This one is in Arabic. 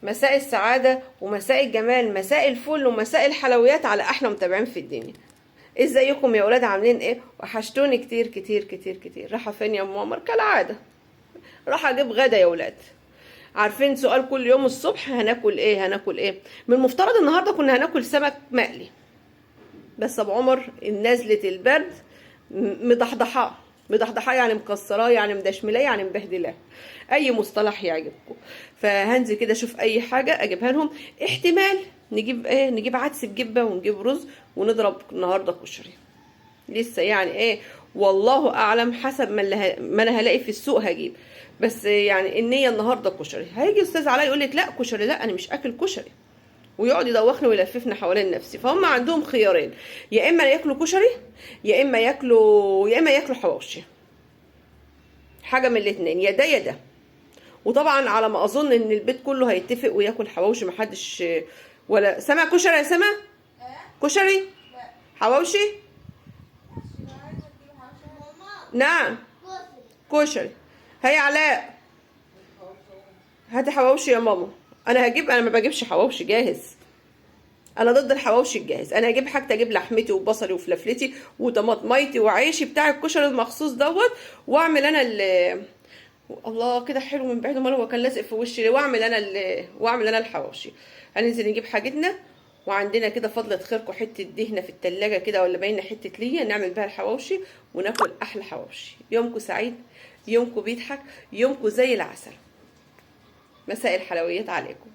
مساء السعادة ومساء الجمال، مساء الفل ومساء الحلويات على أحلى متابعين في الدنيا. ازيكم يا ولاد؟ عاملين ايه؟ وحشتوني كتير كتير كتير كتير. رايحة فين يا ماما؟ كالعادة راح اجيب غدا يا ولاد. عارفين سؤال كل يوم الصبح، هناكل ايه هناكل ايه؟ من المفترض النهارده كنا هناكل سمك مقلي، بس ابو عمر نزلة البرد مضحضحاه. مضحضحاه يعني مكسراه يعني مدشملاه يعني مبهدلاه، اي مصطلح يعجبكم. فهنزل كده اشوف اي حاجه اجيبها لهم. احتمال نجيب ايه؟ نجيب عدس بجبه ونجيب رز ونضرب النهارده كشري. لسه يعني ايه، والله اعلم. حسب ما انا هلاقي في السوق هجيب. بس يعني النيه النهارده كشري. هيجي استاذ علاء يقول لك لا كشري، لا انا مش اكل كشري، ويقعد يدوخنا ويلففنا حوالين نفسي. فهم عندهم خيارين، يا اما ياكلوا كشري يا اما ياكلوا حواوشي. حاجه من الاتنين، يا ده يا ده. وطبعا على ما اظن ان البيت كله هيتفق وياكل حواوشي، محدش ولا سمع كشري يا سما. كشري حواوشي. نعم كشري. هيا علاء هاتي حواوشي يا ماما. انا هجيب، انا ما بجيبش حواوشي جاهز، انا ضد الحواوشي الجاهز. انا هجيب حاجتي، اجيب لحمتي وبصلي وفلفلتي وطماطميتي وعيشي بتاع الكشري المخصوص دوت، واعمل انا الله كده حلو من بعيد، امال هو كان لازق في وشي ليه؟ واعمل انا الحواوشي. هننزل نجيب حاجتنا، وعندنا كده فضلة خيركم حته دهنه في التلاجة كده، ولا باينه حته ليا، نعمل بها الحواوشي وناكل احلى حواوشي. يومكم سعيد، يومكم بيضحك، يومكم زي العسل. مساء الحلويات عليكم.